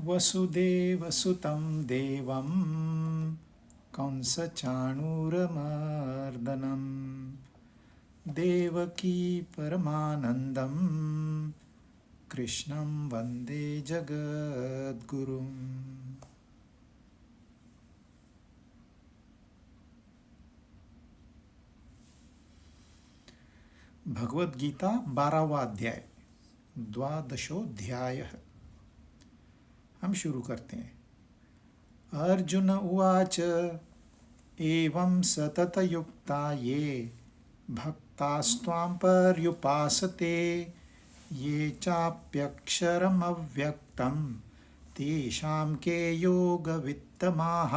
वसुदेवसुतं देवं कंसचाणूरमर्दनं देवकी परमानन्दं कृष्णं वन्दे जगद्गुरुम्। भगवद गीता 12वां अध्याय, 12वां हम शुरू करते हैं। अर्जुन उवाच एवं सततयुक्ता ये भक्तास्त्वां पर्युपासते ये चाप्यक्षरमव्यक्तं तेषां के योगवित्तमाः।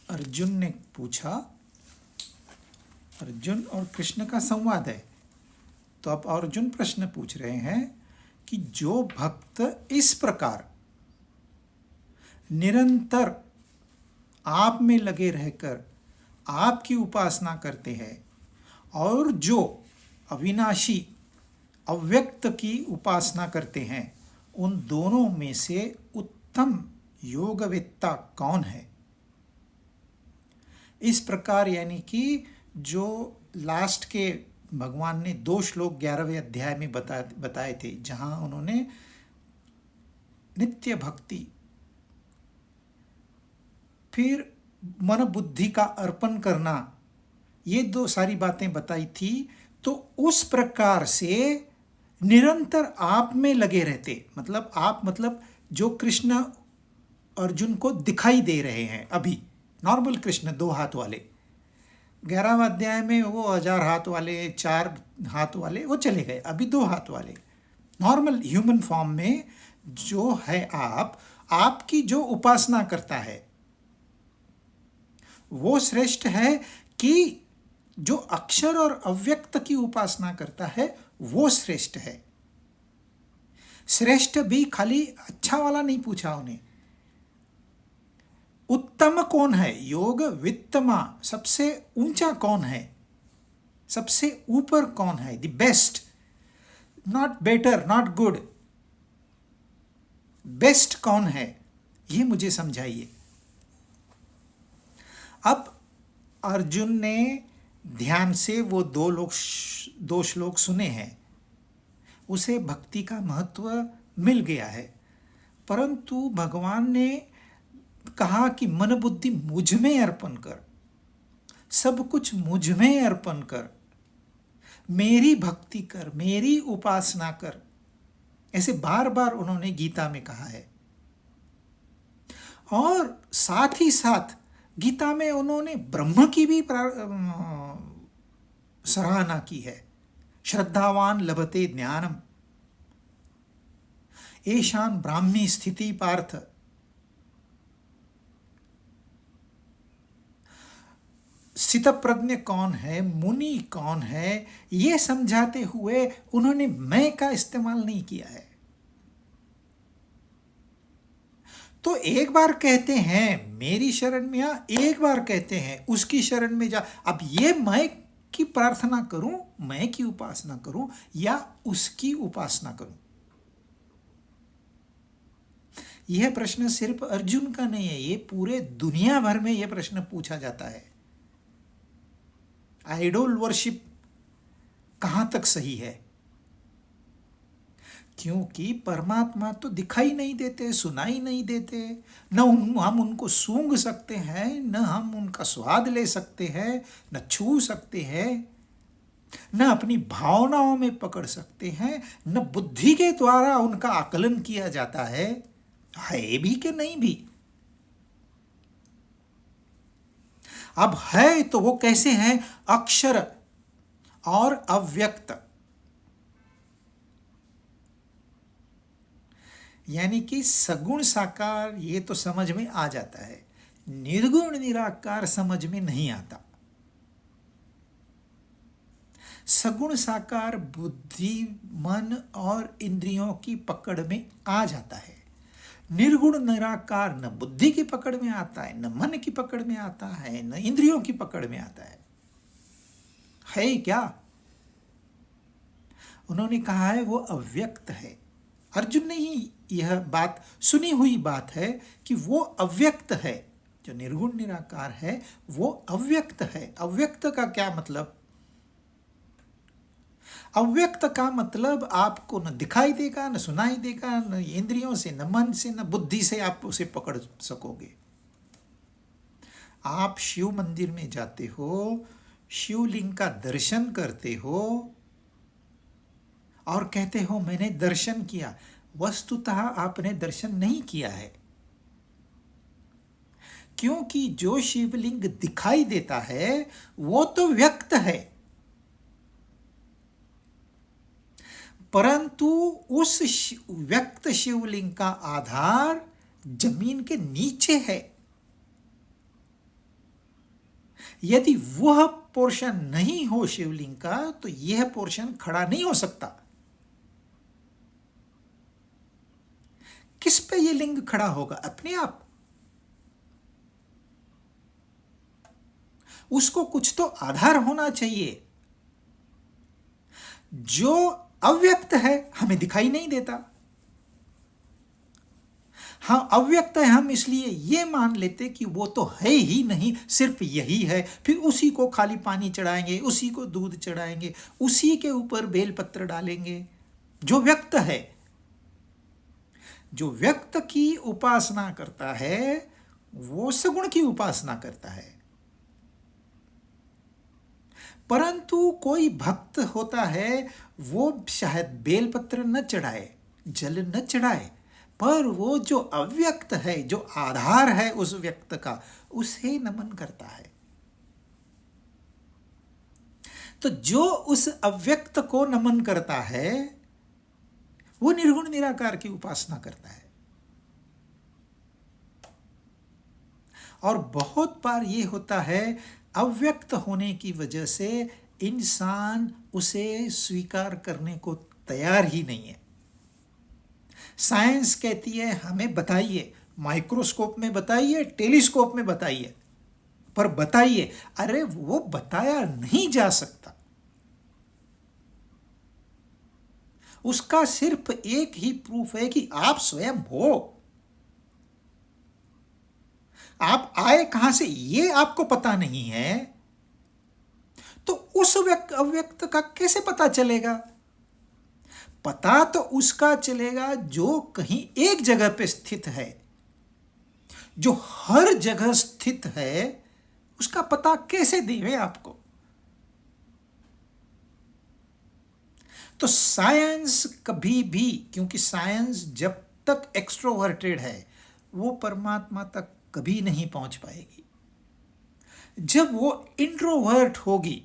अर्जुन ने पूछा, अर्जुन और कृष्ण का संवाद है, तो अब अर्जुन प्रश्न पूछ रहे हैं कि जो भक्त इस प्रकार निरंतर आप में लगे रहकर आपकी उपासना करते हैं और जो अविनाशी अव्यक्त की उपासना करते हैं, उन दोनों में से उत्तम योगवेत्ता कौन है। इस प्रकार यानी कि जो लास्ट के भगवान ने 2 श्लोक 11वें अध्याय में बताए थे, जहां उन्होंने नित्य भक्ति, फिर मन बुद्धि का अर्पण करना, ये 2 सारी बातें बताई थी। तो उस प्रकार से निरंतर आप में लगे रहते, मतलब आप मतलब जो कृष्ण अर्जुन को दिखाई दे रहे हैं अभी, नॉर्मल कृष्ण 2 हाथ वाले, 11वां अध्याय में वो 1000 हाथ वाले, 4 हाथ वाले वो चले गए, अभी 2 हाथ वाले नॉर्मल ह्यूमन फॉर्म में जो है आपकी जो उपासना करता है वो श्रेष्ठ है कि जो अक्षर और अव्यक्त की उपासना करता है वो श्रेष्ठ है। श्रेष्ठ भी खाली अच्छा वाला नहीं पूछा उन्हें, उत्तम कौन है, योग वित्तमा, सबसे ऊंचा कौन है, सबसे ऊपर कौन है, the best, not better not good, best कौन है, ये मुझे समझाइए। अब अर्जुन ने ध्यान से वो 2 श्लोक सुने हैं, उसे भक्ति का महत्व मिल गया है, परंतु भगवान ने कहा कि मन बुद्धि मुझ में अर्पण कर, सब कुछ मुझ में अर्पण कर, मेरी भक्ति कर, मेरी उपासना कर, ऐसे बार बार उन्होंने गीता में कहा है। और साथ ही साथ गीता में उन्होंने ब्रह्म की भी सराहना की है। श्रद्धावान लभते ज्ञानम एशान ब्राह्मी स्थिति पार्थ। स्थितप्रज्ञ कौन है, मुनि कौन है, ये समझाते हुए उन्होंने मैं का इस्तेमाल नहीं किया है। तो एक बार कहते हैं मेरी शरण में आ, एक बार कहते हैं उसकी शरण में जा। अब ये मैं की प्रार्थना करूं, मैं की उपासना करूं या उसकी उपासना करूं, यह प्रश्न सिर्फ अर्जुन का नहीं है, ये पूरे दुनिया भर में यह प्रश्न पूछा जाता है। आइडोल वर्शिप कहां तक सही है, क्योंकि परमात्मा तो दिखाई नहीं देते, सुनाई नहीं देते, न हम उनको सूंघ सकते हैं, न हम उनका स्वाद ले सकते हैं, न छू सकते हैं, न अपनी भावनाओं में पकड़ सकते हैं, न बुद्धि के द्वारा उनका आकलन किया जाता है भी कि नहीं भी। अब है तो वो कैसे है, अक्षर और अव्यक्त, यानी कि सगुण साकार ये तो समझ में आ जाता है, निर्गुण निराकार समझ में नहीं आता। सगुण साकार बुद्धि, मन और इंद्रियों की पकड़ में आ जाता है, निर्गुण निराकार न बुद्धि की पकड़ में आता है, न मन की पकड़ में आता है, न इंद्रियों की पकड़ में आता है क्या? उन्होंने कहा है वो अव्यक्त है, अर्जुन ने ही यह बात सुनी हुई बात है कि वो अव्यक्त है, जो निर्गुण निराकार है वो अव्यक्त है। अव्यक्त का क्या मतलब? अव्यक्त का मतलब आपको न दिखाई देगा, न सुनाई देगा, न इंद्रियों से, न मन से, न बुद्धि से आप उसे पकड़ सकोगे। आप शिव मंदिर में जाते हो, शिवलिंग का दर्शन करते हो और कहते हो मैंने दर्शन किया। वस्तुतः आपने दर्शन नहीं किया है, क्योंकि जो शिवलिंग दिखाई देता है वो तो व्यक्त है, परंतु उस व्यक्त शिवलिंग का आधार जमीन के नीचे है। यदि वह पोर्शन नहीं हो शिवलिंग का तो यह पोर्शन खड़ा नहीं हो सकता। किस पे यह लिंग खड़ा होगा? अपने आप। उसको कुछ तो आधार होना चाहिए। जो अव्यक्त है हमें दिखाई नहीं देता। हाँ, अव्यक्त है, हम इसलिए ये मान लेते कि वो तो है ही नहीं, सिर्फ यही है। फिर उसी को खाली पानी चढ़ाएंगे, उसी को दूध चढ़ाएंगे, उसी के ऊपर बेलपत्र डालेंगे। जो व्यक्त है, जो व्यक्त की उपासना करता है वो सगुण की उपासना करता है। परंतु कोई भक्त होता है, वो शायद बेलपत्र न चढ़ाए, जल न चढ़ाए, पर वो जो अव्यक्त है, जो आधार है उस व्यक्त का, उसे नमन करता है। तो जो उस अव्यक्त को नमन करता है वो निर्गुण निराकार की उपासना करता है। और बहुत बार ये होता है, अव्यक्त होने की वजह से इंसान उसे स्वीकार करने को तैयार ही नहीं है। साइंस कहती है हमें बताइए, माइक्रोस्कोप में बताइए, टेलीस्कोप में बताइए, पर बताइए। अरे वो बताया नहीं जा सकता। उसका सिर्फ एक ही प्रूफ है कि आप स्वयं हो। आप आए कहां से ये आपको पता नहीं है, तो उस अव्यक्त का कैसे पता चलेगा? पता तो उसका चलेगा जो कहीं एक जगह पे स्थित है। जो हर जगह स्थित है उसका पता कैसे देवे आपको? तो साइंस कभी भी, क्योंकि साइंस जब तक एक्सट्रोवर्टेड है वो परमात्मा तक कभी नहीं पहुंच पाएगी। जब वो इंट्रोवर्ट होगी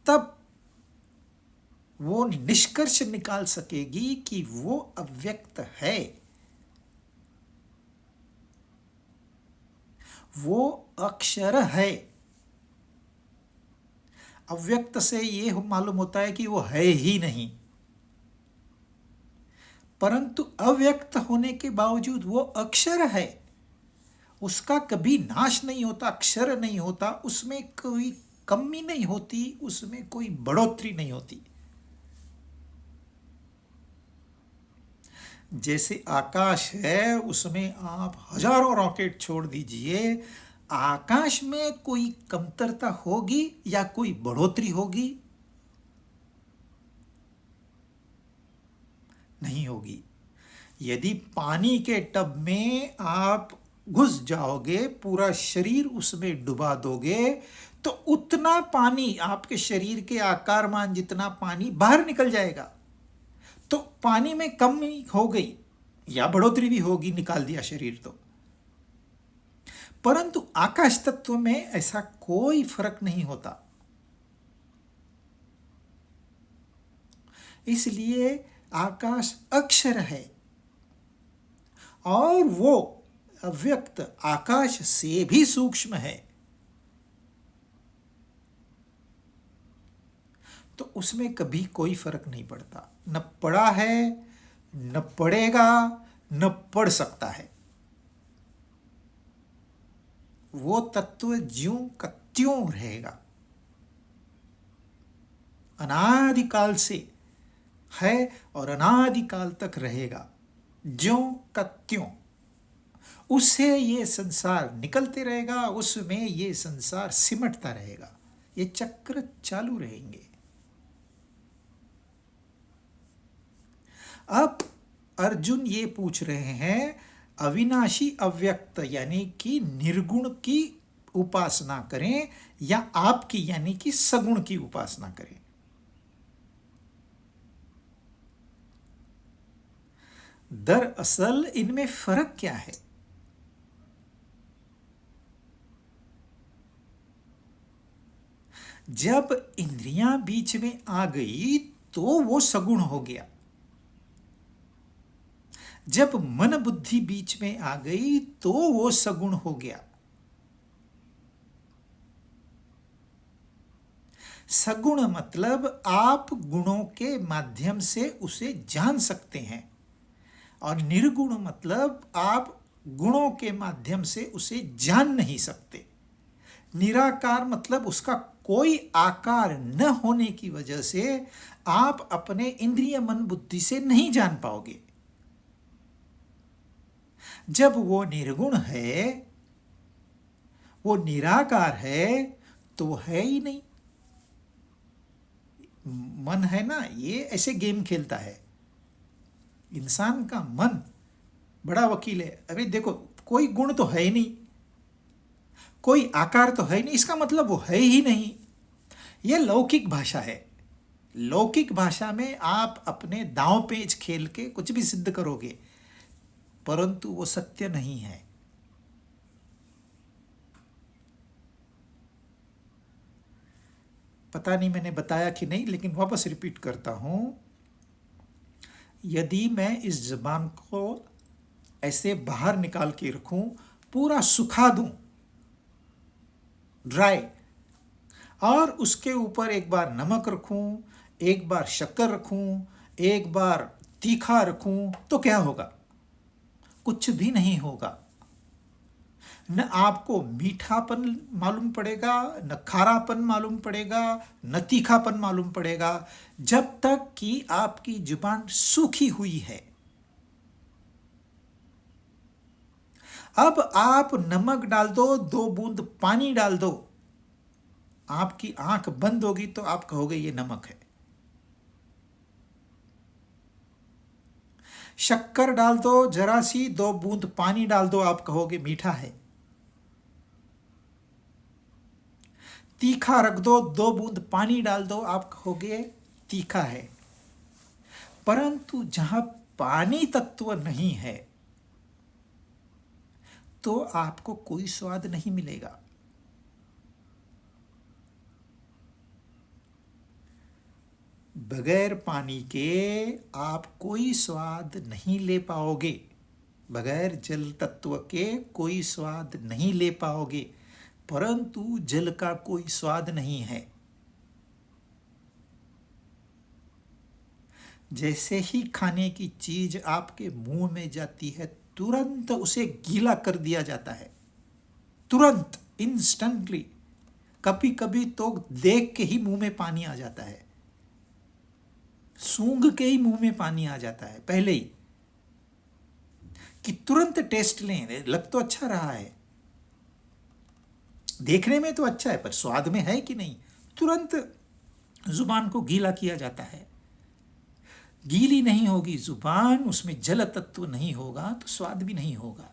तब वो निष्कर्ष निकाल सकेगी कि वो अव्यक्त है, वो अक्षर है। अव्यक्त से ये मालूम होता है कि वो है ही नहीं, परंतु अव्यक्त होने के बावजूद वो अक्षर है। उसका कभी नाश नहीं होता, अक्षर नहीं होता, उसमें कोई कमी नहीं होती, उसमें कोई बढ़ोतरी नहीं होती। जैसे आकाश है, उसमें आप हजारों रॉकेट छोड़ दीजिए, आकाश में कोई कमतरता होगी या कोई बढ़ोतरी होगी? नहीं होगी। यदि पानी के टब में आप घुस जाओगे, पूरा शरीर उसमें डुबा दोगे, तो उतना पानी, आपके शरीर के आकार मान जितना पानी बाहर निकल जाएगा। तो पानी में कमी हो गई या बढ़ोतरी भी होगी, निकाल दिया शरीर तो। परंतु आकाश तत्व में ऐसा कोई फर्क नहीं होता। इसलिए आकाश अक्षर है और वो अव्यक्त आकाश से भी सूक्ष्म है। तो उसमें कभी कोई फर्क नहीं पड़ता, न पड़ा है, न पड़ेगा, न पड़ सकता है। वो तत्व ज्यों का त्यों रहेगा। अनादिकाल से है और अनादिकाल तक रहेगा, ज्यों का त्यों। उससे ये संसार निकलते रहेगा, उसमें ये संसार सिमटता रहेगा, ये चक्र चालू रहेंगे। अब अर्जुन ये पूछ रहे हैं, अविनाशी अव्यक्त यानी कि निर्गुण की उपासना करें या आपकी यानी कि सगुण की उपासना करें। दरअसल इनमें फर्क क्या है? जब इंद्रियां बीच में आ गई तो वो सगुण हो गया, जब मन बुद्धि बीच में आ गई तो वो सगुण हो गया। सगुण मतलब आप गुणों के माध्यम से उसे जान सकते हैं, और निर्गुण मतलब आप गुणों के माध्यम से उसे जान नहीं सकते। निराकार मतलब उसका कोई आकार न होने की वजह से आप अपने इंद्रिय मन बुद्धि से नहीं जान पाओगे। जब वो निर्गुण है, वो निराकार है, तो वो है ही नहीं। मन है ना, ये ऐसे गेम खेलता है। इंसान का मन बड़ा वकील है। अभी देखो, कोई गुण तो है ही नहीं, कोई आकार तो है ही नहीं, इसका मतलब वो है ही नहीं। यह लौकिक भाषा है। लौकिक भाषा में आप अपने दांव पेच खेल के कुछ भी सिद्ध करोगे, परंतु वो सत्य नहीं है। पता नहीं मैंने बताया कि नहीं, लेकिन वापस रिपीट करता हूं। यदि मैं इस जबान को ऐसे बाहर निकाल के रखूं, पूरा सुखा दूं, ड्राई, और उसके ऊपर एक बार नमक रखूं, एक बार शक्कर रखूं, एक बार तीखा रखूं, तो क्या होगा? कुछ भी नहीं होगा। न आपको मीठापन मालूम पड़ेगा, न खारापन मालूम पड़ेगा, न तीखापन मालूम पड़ेगा, जब तक कि आपकी जुबान सूखी हुई है। अब आप नमक डाल दो, 2 बूंद पानी डाल दो, आपकी आंख बंद होगी तो आप कहोगे ये नमक है। शक्कर डाल दो जरा सी, 2 बूंद पानी डाल दो, आप कहोगे मीठा है। तीखा रख दो, 2 बूंद पानी डाल दो, आप कहोगे तीखा है। परंतु जहां पानी तत्व नहीं है तो आपको कोई स्वाद नहीं मिलेगा। बगैर पानी के आप कोई स्वाद नहीं ले पाओगे, बगैर जल तत्व के कोई स्वाद नहीं ले पाओगे। परंतु जल का कोई स्वाद नहीं है। जैसे ही खाने की चीज आपके मुंह में जाती है, तुरंत उसे गीला कर दिया जाता है, तुरंत, इंस्टेंटली। कभी कभी तो देख के ही मुंह में पानी आ जाता है, सूंघ के ही मुंह में पानी आ जाता है पहले ही, कि तुरंत टेस्ट लें, लग तो अच्छा रहा है, देखने में तो अच्छा है, पर स्वाद में है कि नहीं, तुरंत जुबान को गीला किया जाता है। गीली नहीं होगी जुबान, उसमें जल तत्व नहीं होगा तो स्वाद भी नहीं होगा।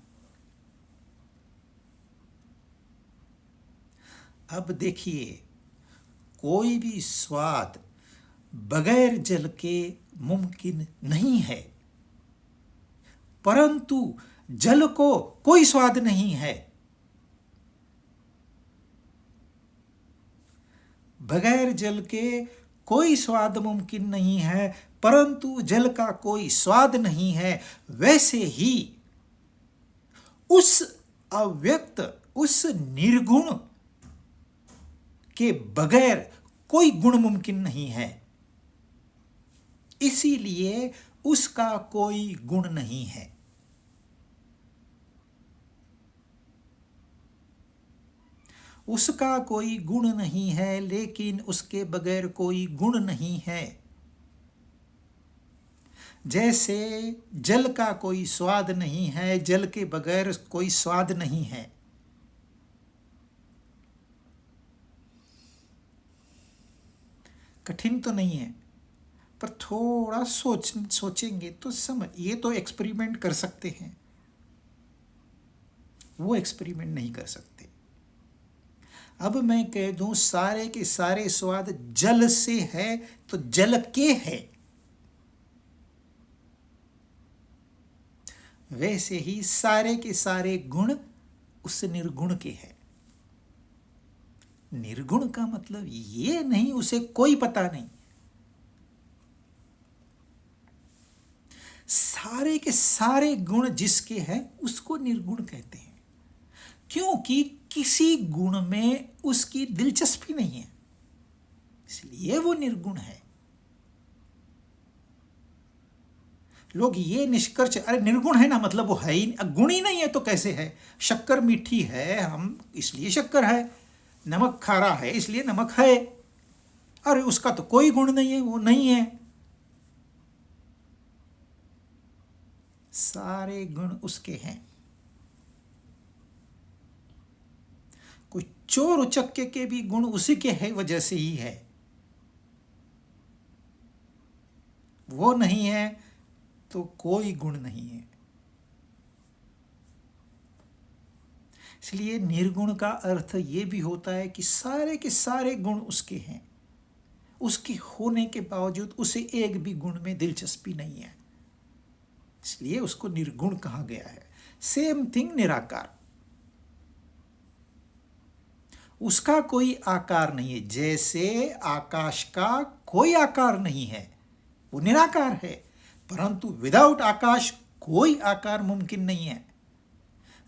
अब देखिए, कोई भी स्वाद बगैर जल के मुमकिन नहीं है, परंतु जल को कोई स्वाद नहीं है। बगैर जल के कोई स्वाद मुमकिन नहीं है, परंतु जल का कोई स्वाद नहीं है। वैसे ही उस अव्यक्त, उस निर्गुण के बगैर कोई गुण मुमकिन नहीं है, इसीलिए उसका कोई गुण नहीं है। उसका कोई गुण नहीं है, लेकिन उसके बगैर कोई गुण नहीं है। जैसे जल का कोई स्वाद नहीं है, जल के बगैर कोई स्वाद नहीं है। कठिन तो नहीं है, पर थोड़ा सोचेंगे तो समझ, ये तो एक्सपेरिमेंट कर सकते हैं, वो एक्सपेरिमेंट नहीं कर सकते। अब मैं कह दूं सारे के सारे स्वाद जल से है तो जल के है, वैसे ही सारे के सारे गुण उस निर्गुण के हैं। निर्गुण का मतलब ये नहीं उसे कोई पता नहीं, सारे के सारे गुण जिसके हैं उसको निर्गुण कहते हैं, क्योंकि किसी गुण में उसकी दिलचस्पी नहीं है, इसलिए वो निर्गुण है। लोग ये निष्कर्ष, अरे निर्गुण है ना मतलब वो है ही, गुण ही नहीं है तो कैसे है? शक्कर मीठी है हम इसलिए शक्कर है, नमक खारा है इसलिए नमक है, अरे उसका तो कोई गुण नहीं है, वो नहीं है। सारे गुण उसके हैं। कोई चोर उचक्के के भी गुण उसी के है वजह से ही है, वो नहीं है तो कोई गुण नहीं है। इसलिए निर्गुण का अर्थ ये भी होता है कि सारे के सारे गुण उसके हैं, उसके होने के बावजूद उसे एक भी गुण में दिलचस्पी नहीं है, इसलिए उसको निर्गुण कहा गया है। सेम थिंग निराकार, उसका कोई आकार नहीं है, जैसे आकाश का कोई आकार नहीं है, वो निराकार है, परंतु विदाउट आकाश कोई आकार मुमकिन नहीं है।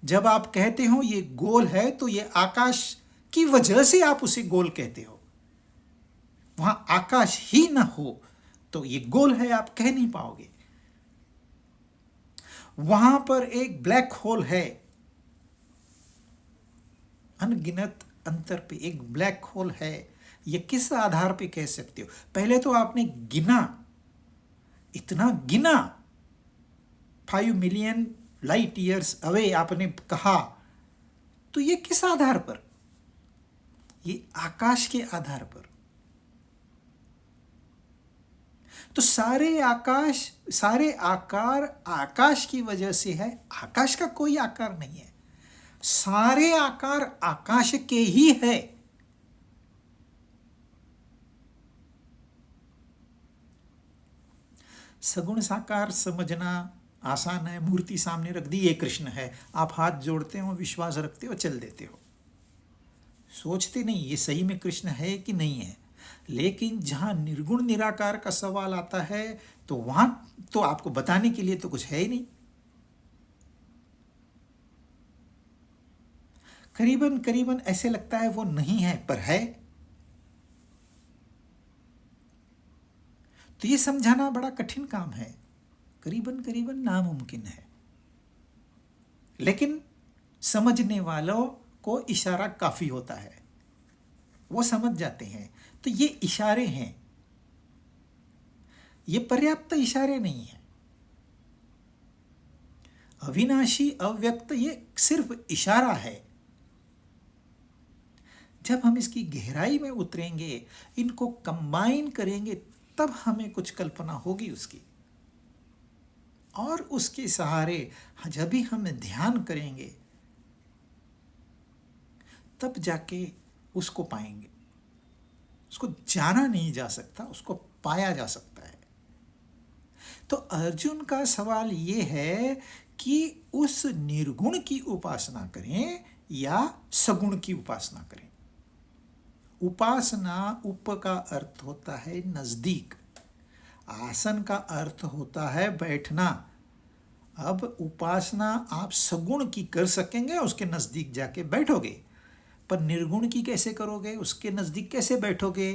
जब आप कहते हो ये गोल है तो ये आकाश की वजह से आप उसे गोल कहते हो, वहां आकाश ही ना हो तो ये गोल है आप कह नहीं पाओगे। वहां पर एक ब्लैक होल है, अनगिनत अंतर पे एक ब्लैक होल है, ये किस आधार पे कह सकते हो? पहले तो आपने गिना, इतना गिना, 5 मिलियन लाइट ईयर्स अवे आपने कहा, तो ये किस आधार पर? ये आकाश के आधार पर। तो सारे आकाश, सारे आकार आकाश की वजह से है, आकाश का कोई आकार नहीं है, सारे आकार आकाश के ही है। सगुण साकार समझना आसान है, मूर्ति सामने रख दी ये कृष्ण है, आप हाथ जोड़ते हो, विश्वास रखते हो, चल देते हो, सोचते नहीं ये सही में कृष्ण है कि नहीं है। लेकिन जहां निर्गुण निराकार का सवाल आता है तो वहां तो आपको बताने के लिए तो कुछ है ही नहीं। करीबन करीबन ऐसे लगता है वो नहीं है पर है, तो ये समझाना बड़ा कठिन काम है, करीबन करीबन नामुमकिन है, लेकिन समझने वालों को इशारा काफी होता है, वो समझ जाते हैं। तो ये इशारे हैं, ये पर्याप्त इशारे नहीं है। अविनाशी अव्यक्त ये सिर्फ इशारा है। जब हम इसकी गहराई में उतरेंगे, इनको कंबाइन करेंगे, तब हमें कुछ कल्पना होगी उसकी, और उसके सहारे जब भी हम ध्यान करेंगे तब जाके उसको पाएंगे। उसको जाना नहीं जा सकता, उसको पाया जा सकता है। तो अर्जुन का सवाल ये है कि उस निर्गुण की उपासना करें या सगुण की उपासना करें। उपासना, उप का अर्थ होता है नजदीक, आसन का अर्थ होता है बैठना। अब उपासना आप सगुण की कर सकेंगे, उसके नजदीक जाके बैठोगे, पर निर्गुण की कैसे करोगे, उसके नजदीक कैसे बैठोगे?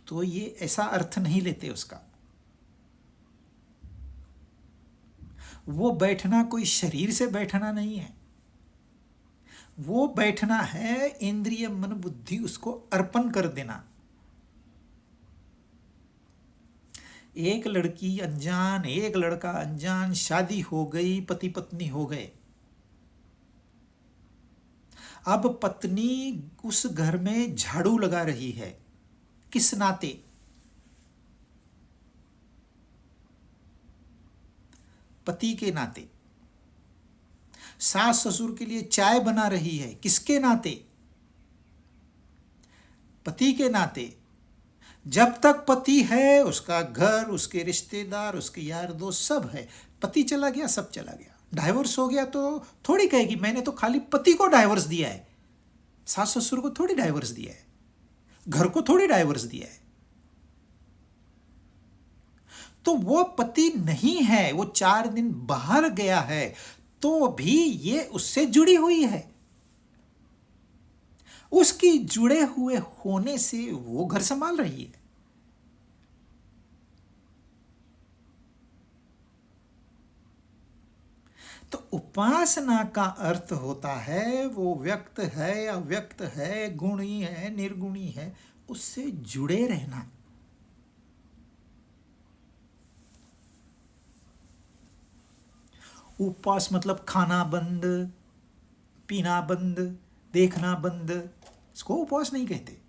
तो ये ऐसा अर्थ नहीं लेते उसका। वो बैठना कोई शरीर से बैठना नहीं है, वो बैठना है इंद्रिय मन बुद्धि उसको अर्पण कर देना। एक लड़की अनजान, एक लड़का अनजान, शादी हो गई, पति पत्नी हो गए। अब पत्नी उस घर में झाड़ू लगा रही है, किस नाते? पति के नाते। सास ससुर के लिए चाय बना रही है, किसके नाते? पति के नाते। जब तक पति है उसका घर, उसके रिश्तेदार, उसके यार दोस्त सब है। पति चला गया, सब चला गया। डाइवोर्स हो गया तो थोड़ी कहेगी मैंने तो खाली पति को डाइवोर्स दिया है, सास ससुर को थोड़ी डाइवोर्स दिया है, घर को थोड़ी डाइवोर्स दिया है। तो वो पति नहीं है, वो 4 दिन बाहर गया है, तो भी ये उससे जुड़ी हुई है। उसकी जुड़े हुए होने से वो घर संभाल रही है। तो उपासना का अर्थ होता है वो व्यक्त है, अव्यक्त है, गुणी है, निर्गुणी है, उससे जुड़े रहना। उपवास मतलब खाना बंद, पीना बंद, देखना बंद, इसको उपवास नहीं कहते।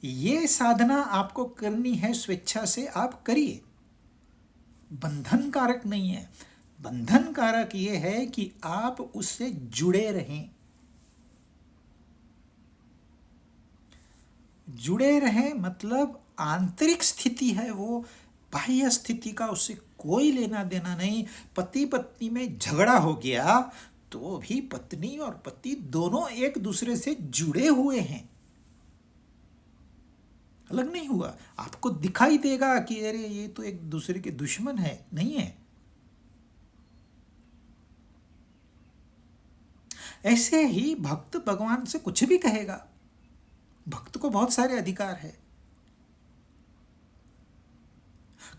ये साधना आपको करनी है, स्वेच्छा से आप करिए, बंधन कारक नहीं है। बंधन कारक ये है कि आप उससे जुड़े रहें। जुड़े रहें मतलब आंतरिक स्थिति है वो, बाह्य स्थिति का उससे कोई लेना देना नहीं। पति पत्नी में झगड़ा हो गया तो भी पत्नी और पति दोनों एक दूसरे से जुड़े हुए हैं, अलग नहीं हुआ। आपको दिखाई देगा कि अरे ये तो एक दूसरे के दुश्मन है, नहीं है। ऐसे ही भक्त भगवान से कुछ भी कहेगा, भक्त को बहुत सारे अधिकार है,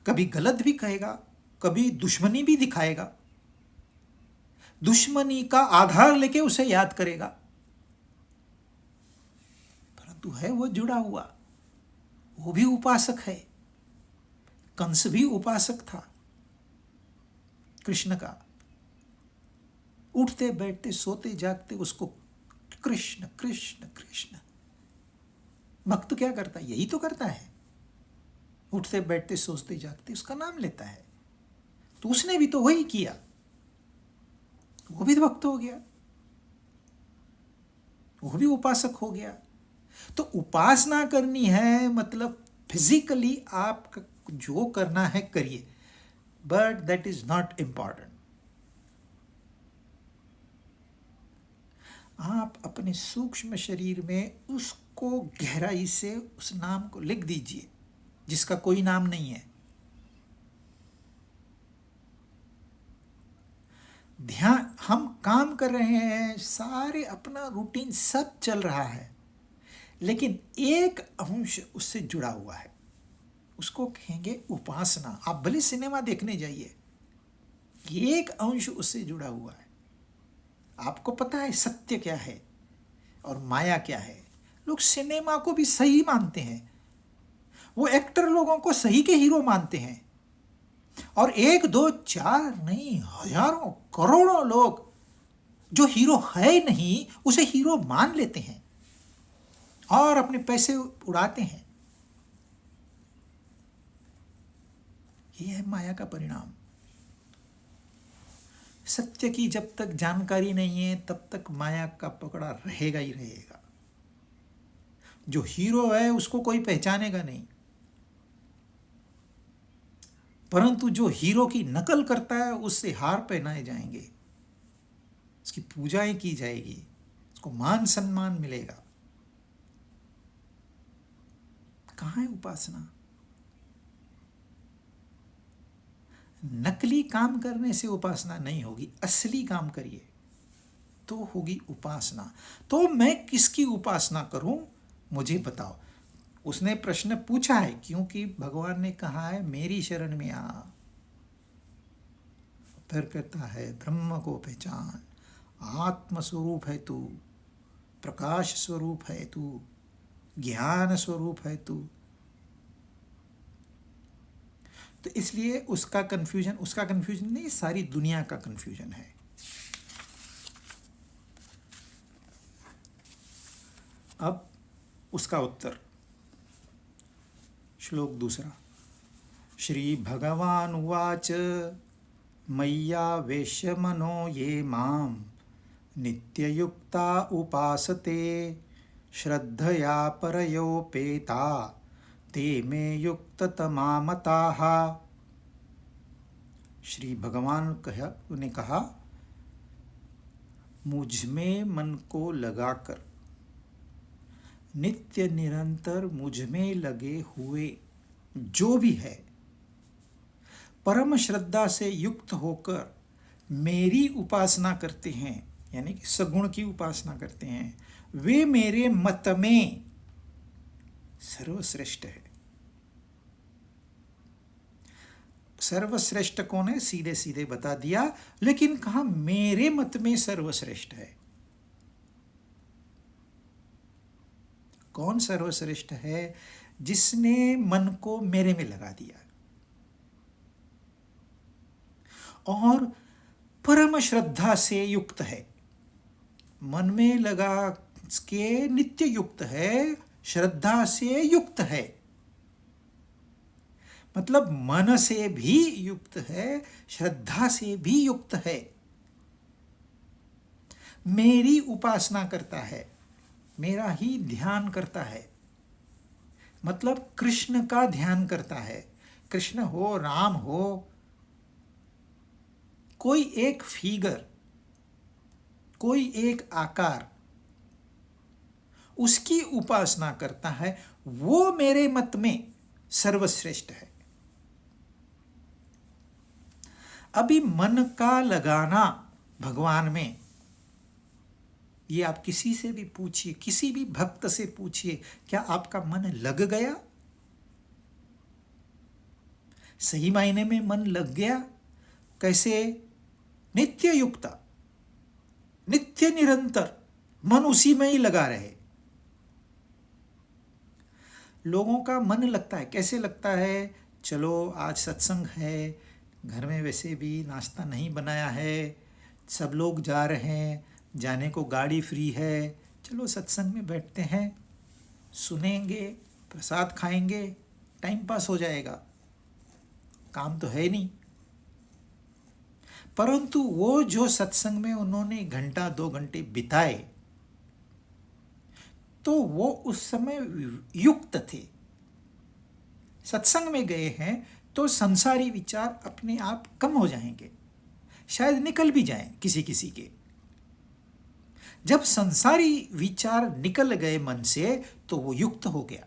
कभी गलत भी कहेगा, कभी दुश्मनी भी दिखाएगा, दुश्मनी का आधार लेके उसे याद करेगा, परंतु है वो जुड़ा हुआ। वो भी उपासक है। कंस भी उपासक था कृष्ण का। उठते बैठते सोते जागते उसको कृष्ण कृष्ण कृष्ण। भक्त क्या करता है? यही तो करता है, उठते बैठते सोचते जागते उसका नाम लेता है। तो उसने भी तो वही किया, वो भी भक्त हो गया, वो भी उपासक हो गया। तो उपासना करनी है मतलब फिजिकली आप जो करना है करिए, but that is not important. आप अपने सूक्ष्म शरीर में उसको गहराई से उस नाम को लिख दीजिए जिसका कोई नाम नहीं है। ध्यान, हम काम कर रहे हैं, सारे अपना रूटीन सब चल रहा है, लेकिन एक अंश उससे जुड़ा हुआ है, उसको कहेंगे उपासना। आप भले सिनेमा देखने जाइए, एक अंश उससे जुड़ा हुआ है। आपको पता है सत्य क्या है और माया क्या है। लोग सिनेमा को भी सही मानते हैं, वो एक्टर लोगों को सही के हीरो मानते हैं, और 1 2 4 नहीं, हजारों करोड़ों लोग जो हीरो है नहीं उसे हीरो मान लेते हैं और अपने पैसे उड़ाते हैं। यह है माया का परिणाम। सत्य की जब तक जानकारी नहीं है तब तक माया का पकड़ा रहेगा ही रहेगा। जो हीरो है उसको कोई पहचानेगा नहीं, परंतु जो हीरो की नकल करता है उससे हार पहनाए जाएंगे, उसकी पूजाएं की जाएगी, उसको मान सम्मान मिलेगा। कहाँ है उपासना? नकली काम करने से उपासना नहीं होगी, असली काम करिए तो होगी उपासना। तो मैं किसकी उपासना करूं, मुझे बताओ। उसने प्रश्न पूछा है क्योंकि भगवान ने कहा है मेरी शरण में आ। फिर कहता है ब्रह्म को पहचान, आत्म स्वरूप है तू, प्रकाश स्वरूप है तू, ज्ञान स्वरूप है तू। तो इसलिए उसका कन्फ्यूजन नहीं, सारी दुनिया का कन्फ्यूजन है। अब उसका उत्तर, श्लोक दूसरा। श्री भगवान उवाच मय्यावेश्य मनो ये मां नित्ययुक्ता उपासते श्रद्धया परयोपेता ते मे युक्ततमा मताः। श्री भगवान ने कहा, मुझ में मन को लगाकर नित्य निरंतर मुझ में लगे हुए जो भी है, परम श्रद्धा से युक्त होकर मेरी उपासना करते हैं, यानी कि सगुण की उपासना करते हैं, वे मेरे मत में सर्वश्रेष्ठ है। सर्वश्रेष्ठ कौन है, सीधे सीधे बता दिया, लेकिन कहा मेरे मत में सर्वश्रेष्ठ है। कौन सर्वश्रेष्ठ है? जिसने मन को मेरे में लगा दिया और परम श्रद्धा से युक्त है। मन में लगा के नित्य युक्त है, श्रद्धा से युक्त है, मतलब मन से भी युक्त है, श्रद्धा से भी युक्त है, मेरी उपासना करता है, मेरा ही ध्यान करता है, मतलब कृष्ण का ध्यान करता है। कृष्ण हो, राम हो, कोई एक फिगर, कोई एक आकार, उसकी उपासना करता है, वो मेरे मत में सर्वश्रेष्ठ है। अभी मन का लगाना भगवान में, ये आप किसी से भी पूछिए, किसी भी भक्त से पूछिए, क्या आपका मन लग गया? सही मायने में मन लग गया? कैसे? नित्य युक्ता, नित्य निरंतर मन उसी में ही लगा रहे। लोगों का मन लगता है, कैसे लगता है? चलो आज सत्संग है, घर में वैसे भी नाश्ता नहीं बनाया है, सब लोग जा रहे हैं, जाने को गाड़ी फ्री है, चलो सत्संग में बैठते हैं, सुनेंगे, प्रसाद खाएंगे, टाइम पास हो जाएगा, काम तो है नहीं। परंतु वो जो सत्संग में उन्होंने घंटा 2 घंटे बिताए, तो वो उस समय युक्त थे। सत्संग में गए हैं तो संसारी विचार अपने आप कम हो जाएंगे, शायद निकल भी जाएं किसी किसी के। जब संसारी विचार निकल गए मन से, तो वो युक्त हो गया।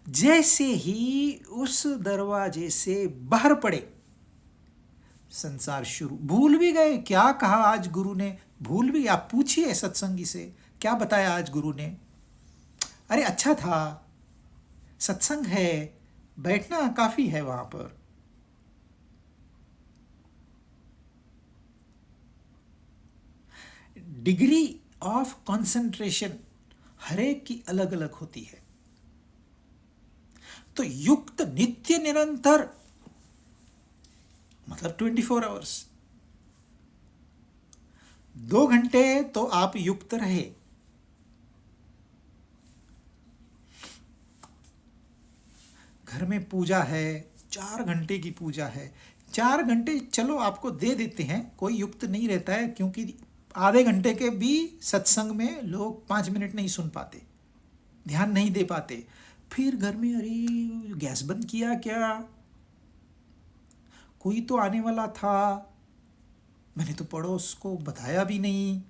जैसे ही उस दरवाजे से बाहर पड़े, संसार शुरू। भूल भी गए क्या कहा आज गुरु ने, भूल भी। आप पूछिए सत्संगी से, क्या बताया आज गुरु ने? अरे अच्छा था, सत्संग है, बैठना काफी है वहां पर। डिग्री ऑफ कंसंट्रेशन हर एक की अलग अलग होती है। तो युक्त नित्य निरंतर मतलब 24 आवर्स, 2 घंटे तो आप युक्त रहे। घर में पूजा है, 4 घंटे की पूजा है, 4 घंटे चलो आपको दे देते हैं, कोई युक्त नहीं रहता है, क्योंकि आधे घंटे के भी सत्संग में लोग 5 मिनट नहीं सुन पाते, ध्यान नहीं दे पाते। फिर घर में अरे गैस बंद किया क्या, कोई तो आने वाला था, मैंने तो पड़ोस को बताया भी नहीं,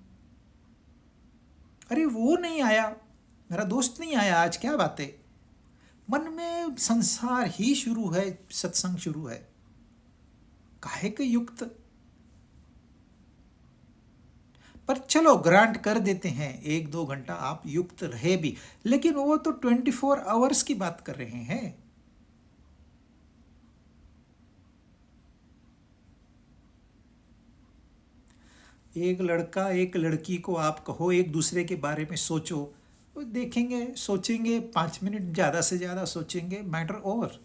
अरे वो नहीं आया, मेरा दोस्त नहीं आया आज, क्या बात है। मन में संसार ही शुरू है, सत्संग शुरू है, काहे के युक्त। पर चलो ग्रांट कर देते हैं 1-2 घंटा आप युक्त रहे भी, लेकिन वो तो 24 आवर्स की बात कर रहे हैं। एक लड़का एक लड़की को आप कहो एक दूसरे के बारे में सोचो, वो देखेंगे, सोचेंगे, 5 मिनट ज़्यादा से ज़्यादा सोचेंगे, मैटर ओवर।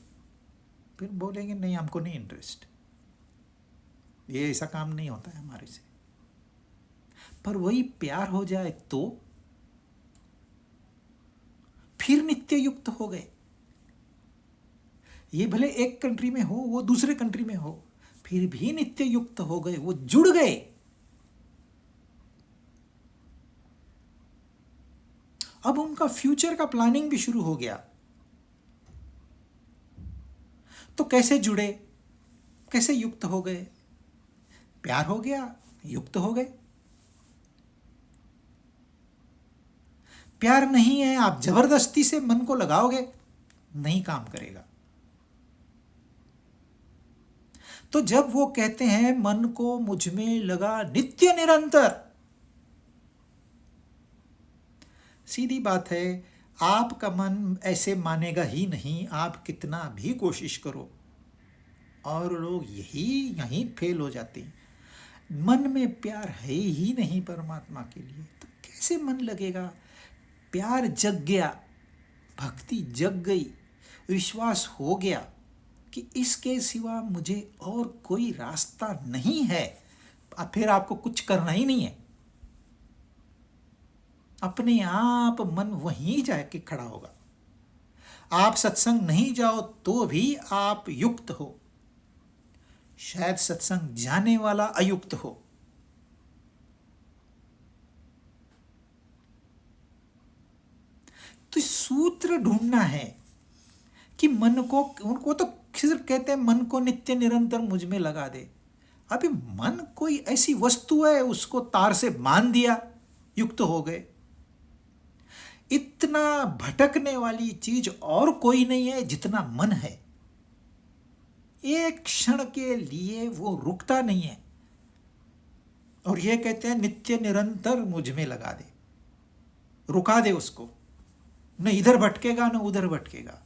फिर बोलेंगे नहीं, हमको नहीं इंटरेस्ट, ये ऐसा काम नहीं होता है हमारे से। पर वही प्यार हो जाए तो फिर नित्य युक्त हो गए। ये भले एक कंट्री में हो, वो दूसरे कंट्री में हो, फिर भी नित्य युक्त हो गए, वो जुड़ गए। अब उनका फ्यूचर का प्लानिंग भी शुरू हो गया। तो कैसे जुड़े, कैसे युक्त हो गए? प्यार हो गया, युक्त हो गए। प्यार नहीं है, आप जबरदस्ती से मन को लगाओगे, नहीं काम करेगा। तो जब वो कहते हैं मन को मुझ में लगा नित्य निरंतर, सीधी बात है, आपका मन ऐसे मानेगा ही नहीं, आप कितना भी कोशिश करो। और लोग यहीं फेल हो जाते हैं। मन में प्यार है ही नहीं परमात्मा के लिए, तो कैसे मन लगेगा? प्यार जग गया, भक्ति जग गई, विश्वास हो गया कि इसके सिवा मुझे और कोई रास्ता नहीं है। अब फिर आपको कुछ करना ही नहीं है, अपने आप मन वहीं जाके खड़ा होगा। आप सत्संग नहीं जाओ तो भी आप युक्त हो, शायद सत्संग जाने वाला अयुक्त हो। तो सूत्र ढूंढना है कि मन को, उनको तो सिर्फ कहते हैं मन को नित्य निरंतर मुझ में लगा दे। अभी मन कोई ऐसी वस्तु है, उसको तार से बांध दिया, युक्त हो गए। इतना भटकने वाली चीज और कोई नहीं है जितना मन है। एक क्षण के लिए वो रुकता नहीं है, और ये कहते हैं नित्य निरंतर मुझ में लगा दे, रुका दे उसको, न इधर भटकेगा न उधर भटकेगा।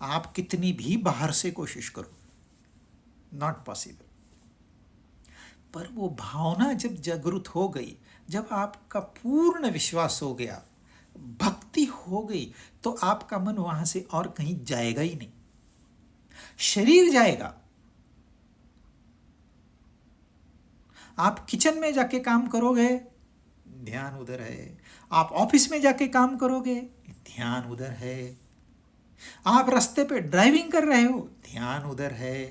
आप कितनी भी बाहर से कोशिश करो, नॉट पॉसिबल। पर वो भावना जब जागृत हो गई, जब आपका पूर्ण विश्वास हो गया, भक्ति हो गई, तो आपका मन वहां से और कहीं जाएगा ही नहीं। शरीर जाएगा, आप किचन में जाके काम करोगे, ध्यान उधर है। आप ऑफिस में जाके काम करोगे, ध्यान उधर है। आप रास्ते पे ड्राइविंग कर रहे हो, ध्यान उधर है।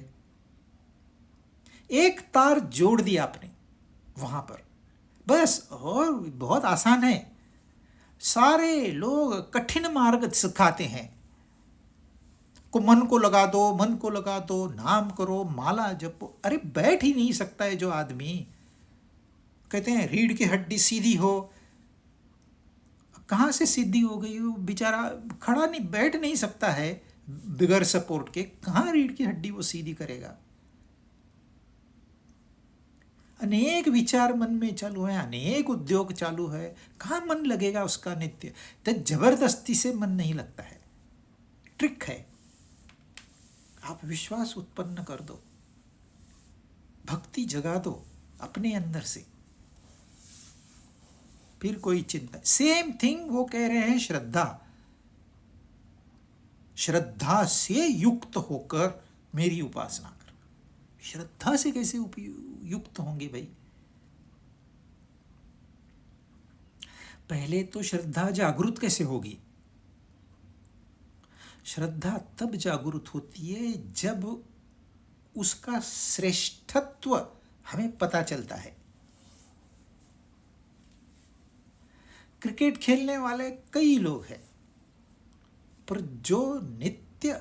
एक तार जोड़ दिया आपने वहां पर, बस। और बहुत आसान है। सारे लोग कठिन मार्ग सिखाते हैं को मन को लगा दो, मन को लगा दो, नाम करो, माला जपो। अरे बैठ ही नहीं सकता है जो आदमी, कहते हैं रीढ़ की हड्डी सीधी हो, कहाँ से सीधी हो गई? वो बेचारा खड़ा नहीं, बैठ नहीं सकता है बगैर सपोर्ट के, कहाँ रीढ़ की हड्डी वो सीधी करेगा? अनेक विचार मन में चालू है, अनेक उद्योग चालू है, कहाँ मन लगेगा उसका नित्य? तो जबरदस्ती से मन नहीं लगता है, ट्रिक है। आप विश्वास उत्पन्न कर दो, भक्ति जगा दो अपने अंदर से, फिर कोई चिंता। सेम थिंग वो कह रहे हैं श्रद्धा। श्रद्धा से युक्त होकर मेरी उपासना कर। श्रद्धा से कैसे युक्त होंगे भाई? पहले तो श्रद्धा जागृत कैसे होगी? श्रद्धा तब जागृत होती है जब उसका श्रेष्ठत्व हमें पता चलता है। क्रिकेट खेलने वाले कई लोग हैं, पर जो नित्य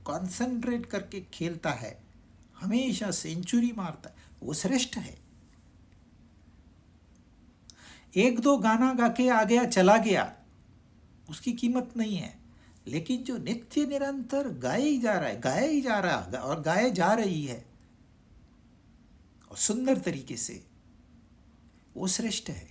कंसंट्रेट करके खेलता है, हमेशा सेंचुरी मारता है, वो श्रेष्ठ है। एक दो गाना गा के आ गया चला गया, उसकी कीमत नहीं है। लेकिन जो नित्य निरंतर गाए ही जा रहा है, गाया ही जा रहा है और गाए जा रही है और सुंदर तरीके से, वो श्रेष्ठ है।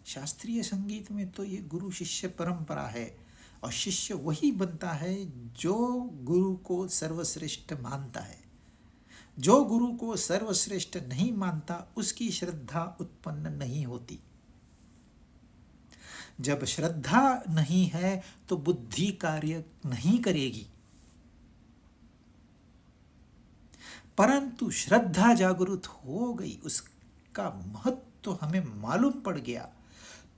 शास्त्रीय संगीत में तो ये गुरु शिष्य परंपरा है, और शिष्य वही बनता है जो गुरु को सर्वश्रेष्ठ मानता है, जो गुरु को सर्वश्रेष्ठ नहीं मानता उसकी श्रद्धा उत्पन्न नहीं होती। जब श्रद्धा नहीं है तो बुद्धि कार्य नहीं करेगी, परंतु श्रद्धा जागृत हो गई, उसका महत्व हमें मालूम पड़ गया,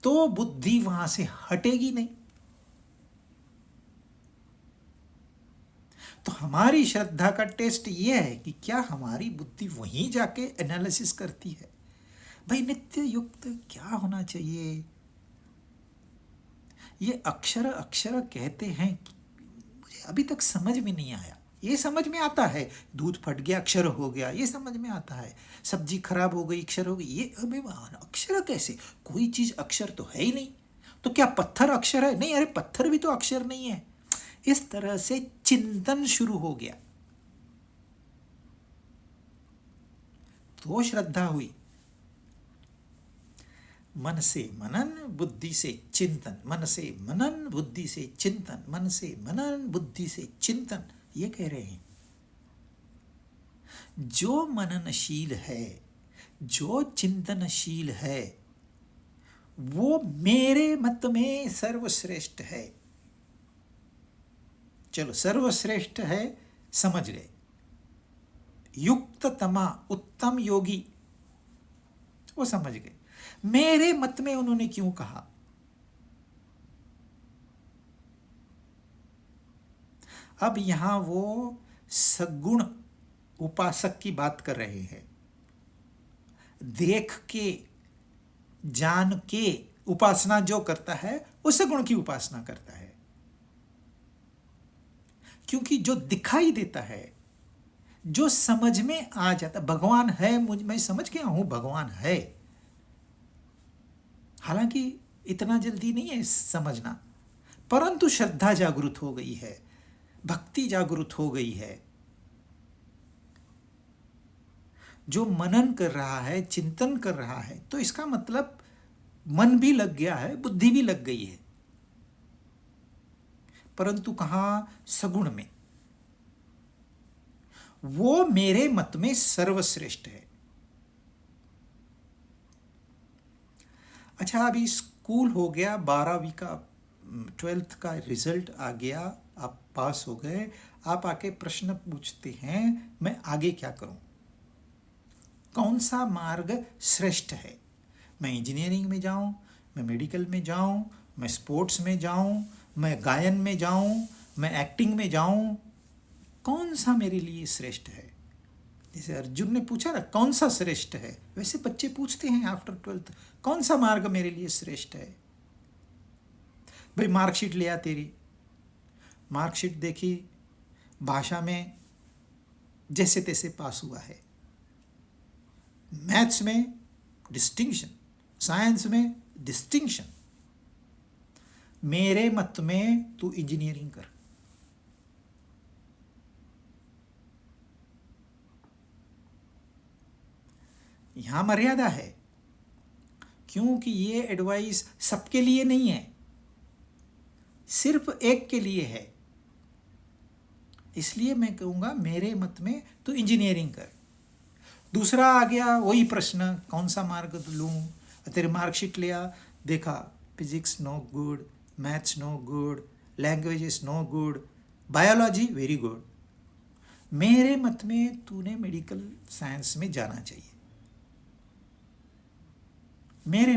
तो बुद्धि वहां से हटेगी नहीं। तो हमारी श्रद्धा का टेस्ट ये है कि क्या हमारी बुद्धि वहीं जाके एनालिसिस करती है, भाई नित्य युक्त क्या होना चाहिए। ये अक्षर अक्षर कहते हैं, मुझे अभी तक समझ में नहीं आया। ये समझ में आता है दूध फट गया अक्षर हो गया, ये समझ में आता है सब्जी खराब हो गई अक्षर हो गई, ये हमें अक्षर कैसे, कोई चीज अक्षर तो है ही नहीं। तो क्या पत्थर अक्षर है? नहीं, अरे पत्थर भी तो अक्षर नहीं है। इस तरह से चिंतन शुरू हो गया, तो श्रद्धा हुई। मन से मनन, बुद्धि से चिंतन, मन से मनन, बुद्धि से चिंतन, मन से मनन, बुद्धि से चिंतन, ये कह रहे हैं। जो मननशील है, जो चिंतनशील है, वो मेरे मत में सर्वश्रेष्ठ है। चलो, सर्वश्रेष्ठ है समझ गए। युक्ततमा, उत्तम योगी, वो समझ गए। मेरे मत में उन्होंने क्यों कहा? अब यहां वो सगुण उपासक की बात कर रहे हैं। देख के, जान के उपासना जो करता है वो सगुण की उपासना करता है, क्योंकि जो दिखाई देता है, जो समझ में आ जाता, भगवान है, मैं समझ गया हूं भगवान है। हालांकि इतना जल्दी नहीं है समझना, परंतु श्रद्धा जागृत हो गई है, भक्ति जागृत हो गई है। जो मनन कर रहा है, चिंतन कर रहा है, तो इसका मतलब मन भी लग गया है, बुद्धि भी लग गई है, परंतु कहां? सगुण में। वो मेरे मत में सर्वश्रेष्ठ है। अच्छा, अभी स्कूल हो गया, 12वीं का 12th का रिजल्ट आ गया, आप पास हो गए, आप आके प्रश्न पूछते हैं मैं आगे क्या करूं, कौन सा मार्ग श्रेष्ठ है? मैं इंजीनियरिंग में जाऊं, मैं मेडिकल में जाऊं, मैं स्पोर्ट्स में जाऊं, मैं गायन में जाऊं, मैं एक्टिंग में जाऊं, कौन सा मेरे लिए श्रेष्ठ है? जैसे अर्जुन ने पूछा ना कौन सा श्रेष्ठ है, वैसे बच्चे पूछते हैं आफ्टर 12th, कौन सा मार्ग मेरे लिए श्रेष्ठ है? भाई मार्कशीट लिया, तेरी मार्कशीट देखी, भाषा में जैसे तैसे पास हुआ है, मैथ्स में डिस्टिंक्शन, साइंस में डिस्टिंक्शन, मेरे मत में तू इंजीनियरिंग कर। यहां मर्यादा है, क्योंकि ये एडवाइस सबके लिए नहीं है, सिर्फ एक के लिए है। इसलिए मैं कहूंगा मेरे मत में तू इंजीनियरिंग कर। दूसरा आ गया वही प्रश्न, कौन सा मार्ग लूं? तेरे मार्कशीट लिया, देखा physics no good, maths no good, languages no good, biology very good. मेरे मत में तूने मेडिकल साइंस में जाना चाहिए, मेरे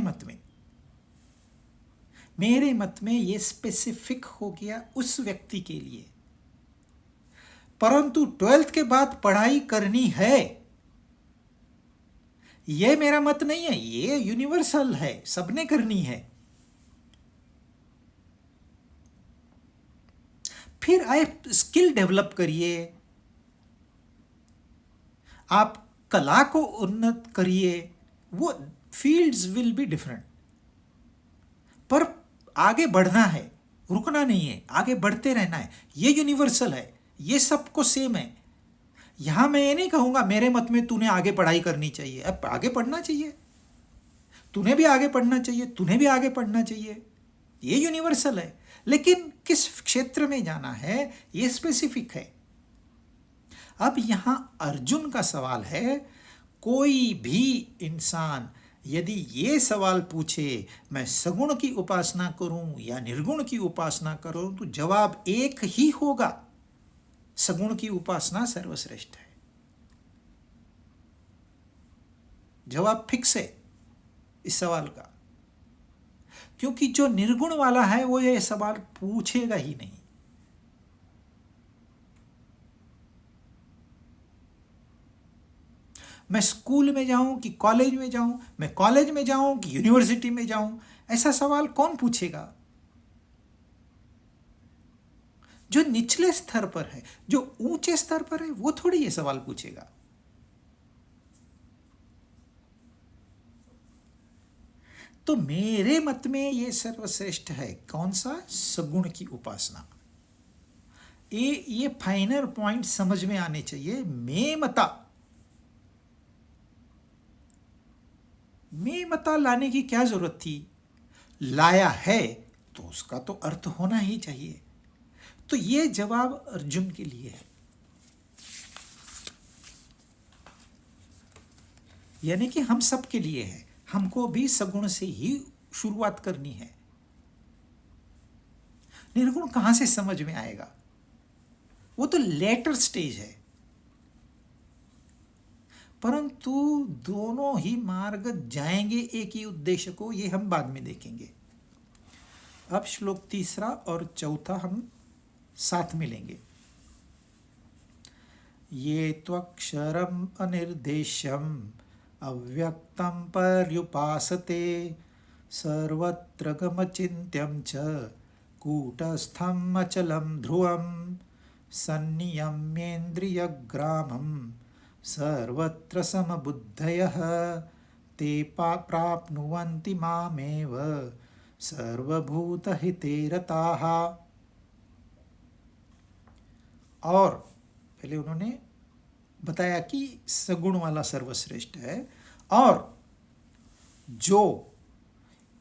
मत में ये स्पेसिफिक हो गया उस व्यक्ति के लिए। परंतु 12th के बाद पढ़ाई करनी है, ये मेरा मत नहीं है, ये यूनिवर्सल है, सबने करनी है। फिर आप स्किल डेवलप करिए, आप कला को उन्नत करिए, वो फील्ड्स विल बी डिफरेंट, पर आगे बढ़ना है, रुकना नहीं है, आगे बढ़ते रहना है। ये यूनिवर्सल है, ये सबको सेम है। यहां मैं ये नहीं कहूंगा मेरे मत में तूने आगे पढ़ाई करनी चाहिए, अब आगे पढ़ना चाहिए, तूने भी आगे पढ़ना चाहिए, तूने भी आगे पढ़ना चाहिए, ये यूनिवर्सल है। लेकिन किस क्षेत्र में जाना है ये स्पेसिफिक है। अब यहां अर्जुन का सवाल है, कोई भी इंसान यदि ये सवाल पूछे मैं सगुण की उपासना करूं या निर्गुण की उपासना करूं, तो जवाब एक ही होगा, सगुण की उपासना सर्वश्रेष्ठ है। जवाब फिक्स है इस सवाल का, क्योंकि जो निर्गुण वाला है वो ये सवाल पूछेगा ही नहीं। मैं स्कूल में जाऊं कि कॉलेज में जाऊं, मैं कॉलेज में जाऊं कि यूनिवर्सिटी में जाऊं, ऐसा सवाल कौन पूछेगा? जो निचले स्तर पर है, जो ऊंचे स्तर पर है, वो थोड़ी ये सवाल पूछेगा। तो मेरे मत में ये सर्वश्रेष्ठ है। कौन सा? सगुण की उपासना। ये फाइनल पॉइंट समझ में आने चाहिए। मे मता लाने की क्या जरूरत थी? लाया है तो उसका तो अर्थ होना ही चाहिए। तो ये जवाब अर्जुन के लिए है, यानी कि हम सब के लिए है। हमको भी सगुण से ही शुरुआत करनी है। निर्गुण कहां से समझ में आएगा? वो तो लेटर स्टेज है। परंतु दोनों ही मार्ग जाएंगे एक ही उद्देश्य को, ये हम बाद में देखेंगे। अब श्लोक 3 और 4 हम साथ में लेंगे। ये त्वक्षरम अनिर्देश्यम अव्यक्तं पर्युपासते सर्वत्र गमचिन्त्यं च कूटस्थम् अचलं ध्रुवं सन्नियम्येन्द्रियग्रामं सर्वत्र समबुद्धयः ते प्राप्नुवन्ति मामेव सर्वभूतहिते रताः। और पहले उन्होंने बताया कि सगुण वाला सर्वश्रेष्ठ है, और जो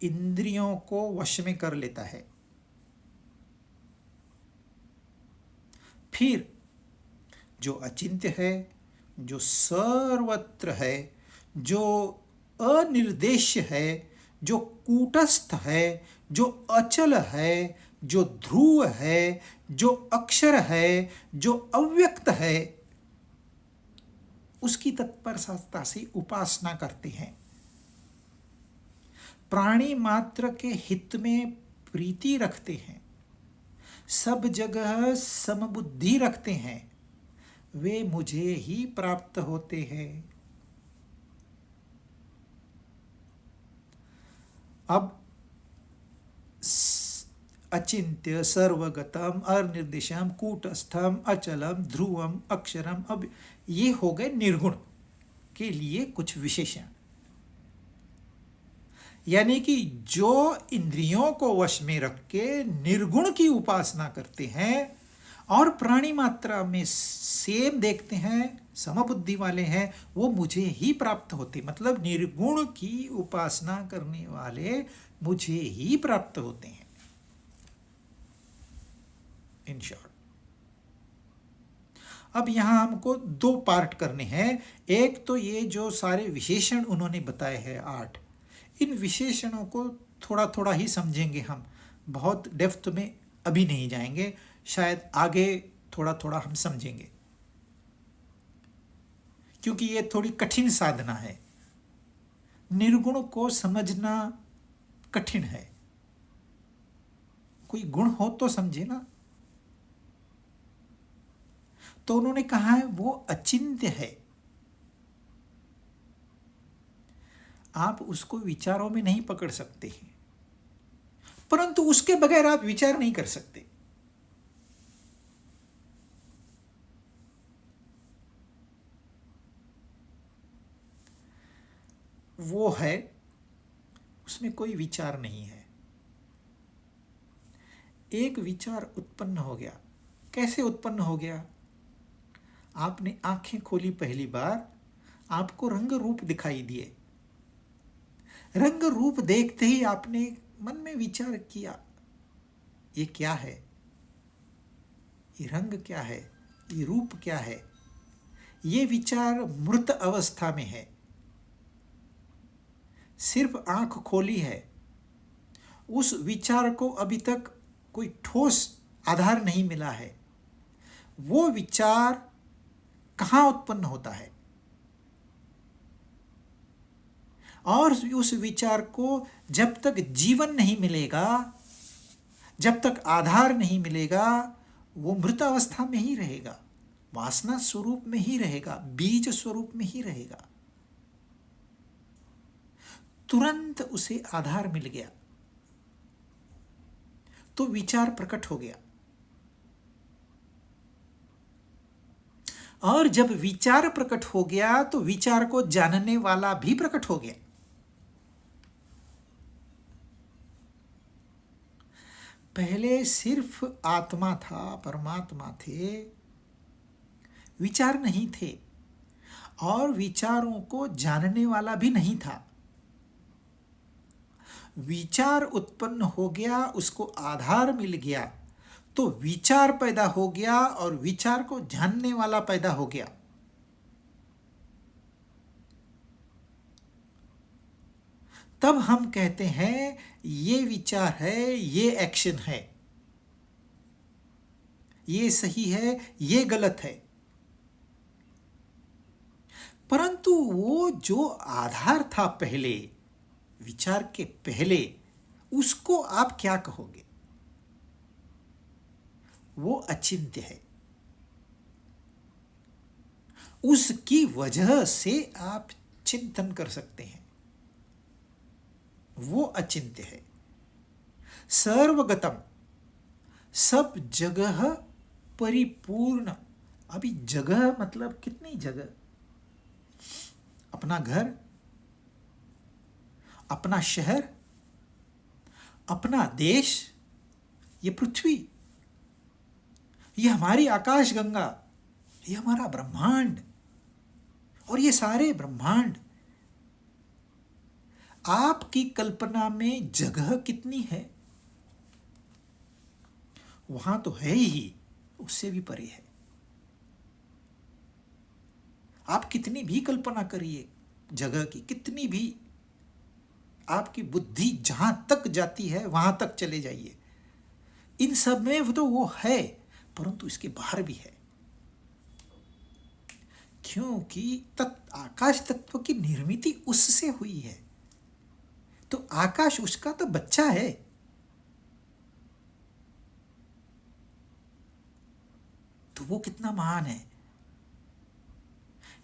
इंद्रियों को वश में कर लेता है, फिर जो अचिंत्य है, जो सर्वत्र है, जो अनिर्देश्य है, जो कूटस्थ है, जो अचल है, जो ध्रुव है, जो अक्षर है, जो अव्यक्त है, उसकी तत्परता से उपासना करते हैं। प्राणी मात्र के हित में प्रीति रखते हैं, सब जगह समबुद्धि रखते हैं, वे मुझे ही प्राप्त होते हैं। अब अचिंत्य, सर्वगतम, अनिर्देशम, कूटस्थम, अचलम, ध्रुवम, अक्षरम, अब ये हो गए निर्गुण के लिए कुछ विशेषण। यानी कि जो इंद्रियों को वश में रख के निर्गुण की उपासना करते हैं और प्राणी मात्रा में सेम देखते हैं, समबुद्धि वाले हैं, वो मुझे ही प्राप्त होते। मतलब निर्गुण की उपासना करने वाले मुझे ही प्राप्त होते हैं, इन शॉर्ट। अब यहां हमको 2 पार्ट करने हैं। एक तो ये जो सारे विशेषण उन्होंने बताए हैं 8, इन विशेषणों को थोड़ा थोड़ा ही समझेंगे हम, बहुत डेप्थ में अभी नहीं जाएंगे, शायद आगे थोड़ा थोड़ा हम समझेंगे, क्योंकि ये थोड़ी कठिन साधना है। निर्गुण को समझना कठिन है। कोई गुण हो तो समझे ना। तो उन्होंने कहा है वो अचिंत्य है, आप उसको विचारों में नहीं पकड़ सकते हैं, परंतु उसके बगैर आप विचार नहीं कर सकते। वो है, उसमें कोई विचार नहीं है। एक विचार उत्पन्न हो गया। कैसे उत्पन्न हो गया? आपने आंखें खोली पहली बार, आपको रंग रूप दिखाई दिए। रंग रूप देखते ही आपने मन में विचार किया, ये क्या है, ये रंग क्या है, ये रूप क्या है। ये विचार मृत अवस्था में है, सिर्फ आंख खोली है, उस विचार को अभी तक कोई ठोस आधार नहीं मिला है। वो विचार कहाँ उत्पन्न होता है और उस विचार को जब तक जीवन नहीं मिलेगा, जब तक आधार नहीं मिलेगा, वो मृत अवस्था में ही रहेगा, वासना स्वरूप में ही रहेगा, बीज स्वरूप में ही रहेगा। तुरंत उसे आधार मिल गया तो विचार प्रकट हो गया, और जब विचार प्रकट हो गया तो विचार को जानने वाला भी प्रकट हो गया। पहले सिर्फ आत्मा था, परमात्मा थे, विचार नहीं थे, और विचारों को जानने वाला भी नहीं था। विचार उत्पन्न हो गया, उसको आधार मिल गया, तो विचार पैदा हो गया और विचार को जानने वाला पैदा हो गया। तब हम कहते हैं ये विचार है, ये एक्शन है, ये सही है, ये गलत है। परंतु वो जो आधार था पहले, विचार के पहले, उसको आप क्या कहोगे? वो अचिंत्य है। उसकी वजह से आप चिंतन कर सकते हैं, वो अचिंत्य है। सर्वगतम, सब जगह परिपूर्ण। अभी जगह मतलब कितनी जगह? अपना घर, अपना शहर, अपना देश, ये पृथ्वी, ये हमारी आकाश गंगा, ये हमारा ब्रह्मांड, और ये सारे ब्रह्मांड। आपकी कल्पना में जगह कितनी है? वहां तो है ही, उससे भी परे है। आप कितनी भी कल्पना करिए जगह की, कितनी भी, आपकी बुद्धि जहां तक जाती है वहां तक चले जाइए, इन सब में तो वो है, परंतु इसके बाहर भी है। क्योंकि आकाश तत्व की निर्मित उससे हुई है, तो आकाश उसका तो बच्चा है। तो वो कितना महान है।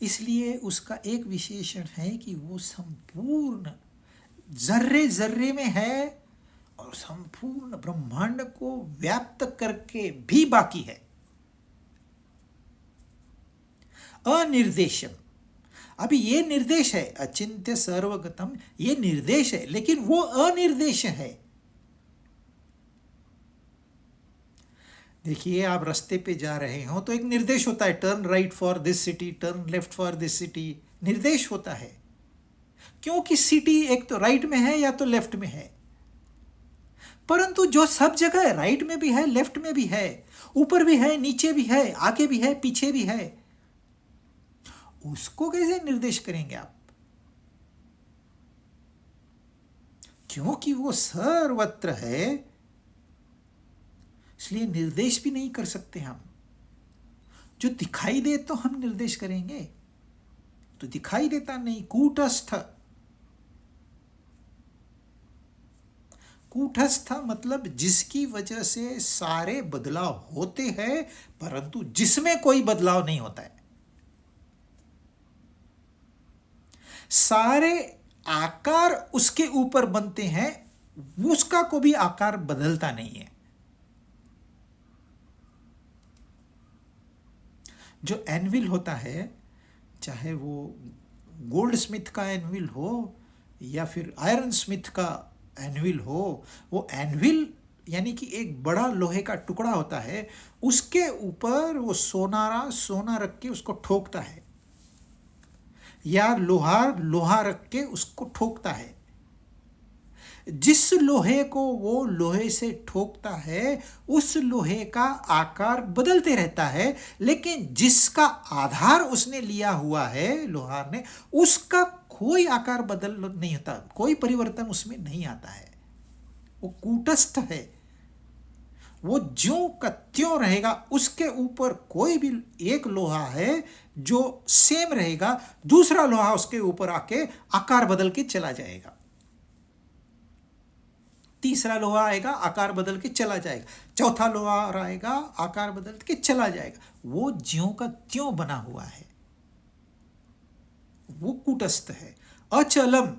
इसलिए उसका एक विशेषण है कि वो संपूर्ण जर्रे जर्रे में है और संपूर्ण ब्रह्मांड को व्याप्त करके भी बाकी है। अनिर्देशम, अभी ये निर्देश है, अचिंत्य सर्वगतम, ये निर्देश है, लेकिन वो अनिर्देश है। देखिए, आप रास्ते पे जा रहे हो तो एक निर्देश होता है, turn right for this city, turn left for this city, निर्देश होता है। क्योंकि सिटी एक तो राइट में है या तो लेफ्ट में है। परंतु जो सब जगह है, राइट में भी है, लेफ्ट में भी है, ऊपर भी है, नीचे भी है, आगे भी है, पीछे भी है, उसको कैसे निर्देश करेंगे आप? क्योंकि वो सर्वत्र है, इसलिए निर्देश भी नहीं कर सकते हम। जो दिखाई दे तो हम निर्देश करेंगे, तो दिखाई देता नहीं। कूटस्थ, कूटस्थ मतलब जिसकी वजह से सारे बदलाव होते हैं, परंतु जिसमें कोई बदलाव नहीं होता है। सारे आकार उसके ऊपर बनते हैं, उसका को भी आकार बदलता नहीं है। जो एनविल होता है, चाहे वो गोल्ड स्मिथ का एनविल हो या फिर आयरन स्मिथ का एनविल हो, वो एनविल यानी कि एक बड़ा लोहे का टुकड़ा होता है, उसके ऊपर वो सोना रख के उसको ठोकता है, या लोहा रख के उसको ठोकता है। जिस लोहे को वो लोहे से ठोकता है उस लोहे का आकार बदलते रहता है, लेकिन जिसका आधार उसने लिया हुआ है लोहार ने, उसका कोई आकार बदल नहीं होता, कोई परिवर्तन उसमें नहीं आता है। वो कूटस्थ है, वो ज्यों का त्यों रहेगा। उसके ऊपर कोई भी एक लोहा है जो सेम रहेगा, दूसरा लोहा उसके ऊपर आके आकार बदल के चला जाएगा, तीसरा लोहा आएगा आकार बदल के चला जाएगा, चौथा लोहा आएगा आकार बदल के चला जाएगा। वो ज्यों का त्यों बना हुआ है, वो कूटस्थ है। अचलम,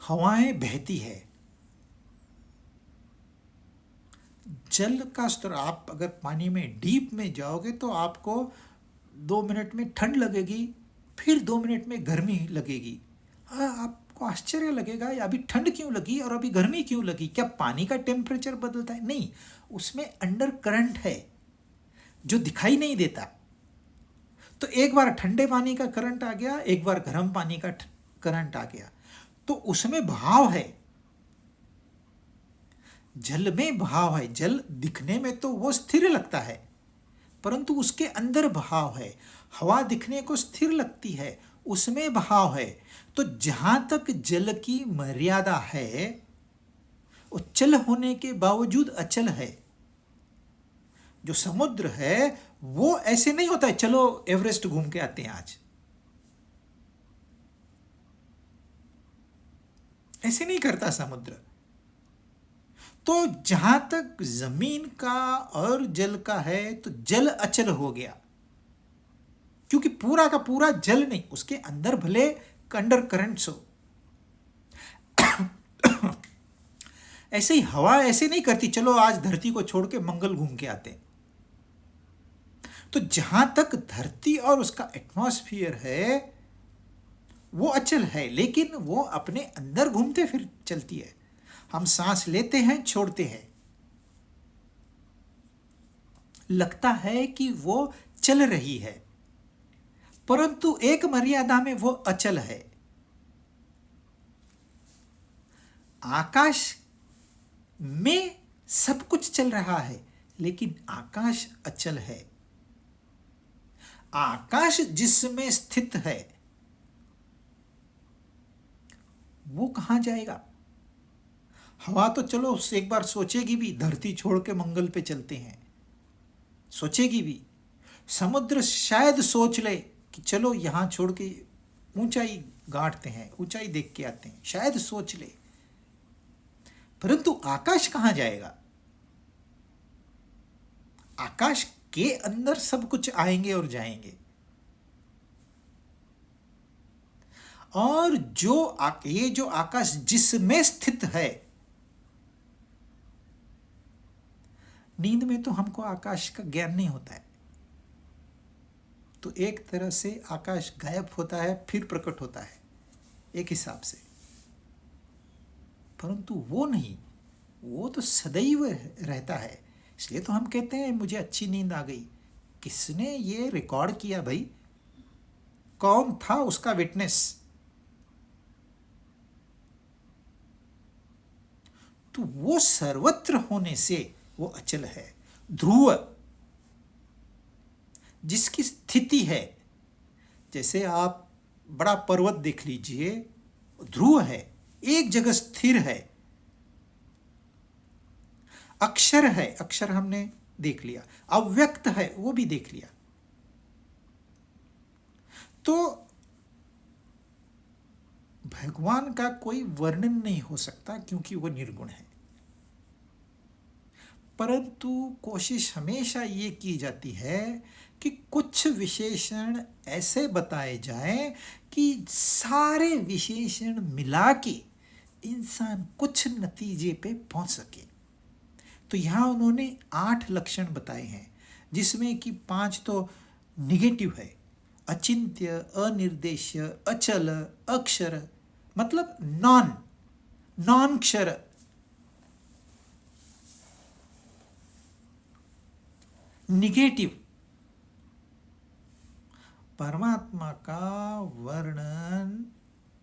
हवाएं बहती है, जल का स्तर, आप अगर पानी में डीप में जाओगे तो आपको 2 मिनट में ठंड लगेगी, फिर 2 मिनट में गर्मी लगेगी। हाँ, आपको आश्चर्य लगेगा ये अभी ठंड क्यों लगी और अभी गर्मी क्यों लगी, क्या पानी का टेम्परेचर बदलता है? नहीं, उसमें अंडर करंट है जो दिखाई नहीं देता। तो एक बार ठंडे पानी का करंट आ गया, एक बार गर्म पानी का करंट आ गया, तो उसमें भाव है, जल में भाव है। जल दिखने में तो वो स्थिर लगता है, परंतु उसके अंदर भाव है। हवा दिखने को स्थिर लगती है, उसमें भाव है। तो जहां तक जल की मर्यादा है, वो चल होने के बावजूद अचल है। जो समुद्र है वो ऐसे नहीं होता है चलो एवरेस्ट घूम के आते हैं आज, ऐसे नहीं करता समुद्र। तो जहां तक जमीन का और जल का है, तो जल अचल हो गया, क्योंकि पूरा का पूरा जल नहीं, उसके अंदर भले अंडर करंट्स हो। ऐसे ही हवा ऐसे नहीं करती चलो आज धरती को छोड़ के मंगल घूम के आते हैं। तो जहां तक धरती और उसका एटमॉस्फेयर है वो अचल है, लेकिन वो अपने अंदर घूमते फिर चलती है। हम सांस लेते हैं, छोड़ते हैं, लगता है कि वो चल रही है, परंतु एक मर्यादा में वो अचल है। आकाश में सब कुछ चल रहा है, लेकिन आकाश अचल है। आकाश जिसमें स्थित है वो कहां जाएगा? हवा तो चलो एक बार सोचेगी भी, धरती छोड़ के मंगल पे चलते हैं, सोचेगी भी। समुद्र शायद सोच ले कि चलो यहां छोड़ के ऊंचाई गांठते हैं, ऊंचाई देख के आते हैं, शायद सोच ले। परंतु आकाश कहां जाएगा? आकाश के अंदर सब कुछ आएंगे और जाएंगे। और ये जो आकाश जिसमें स्थित है, नींद में तो हमको आकाश का ज्ञान नहीं होता है, तो एक तरह से आकाश गायब होता है फिर प्रकट होता है एक हिसाब से। परंतु वो नहीं, वो तो सदैव रहता है। इसलिए तो हम कहते हैं मुझे अच्छी नींद आ गई। किसने ये रिकॉर्ड किया भाई? कौन था उसका विटनेस? तो वो सर्वत्र होने से वो अचल है। ध्रुव जिसकी स्थिति है, जैसे आप बड़ा पर्वत देख लीजिए, ध्रुव है, एक जगह स्थिर है। अक्षर है, अक्षर हमने देख लिया। अव्यक्त है, वो भी देख लिया। तो भगवान का कोई वर्णन नहीं हो सकता क्योंकि वो निर्गुण है। परंतु कोशिश हमेशा ये की जाती है कि कुछ विशेषण ऐसे बताए जाएं कि सारे विशेषण मिला के इंसान कुछ नतीजे पे पहुंच सके। तो यहाँ उन्होंने 8 लक्षण बताए हैं, जिसमें कि 5 तो निगेटिव है। अचिंत्य, अनिर्देश्य, अचल, अक्षर, मतलब नॉन क्षर। निगेटिव परमात्मा का वर्णन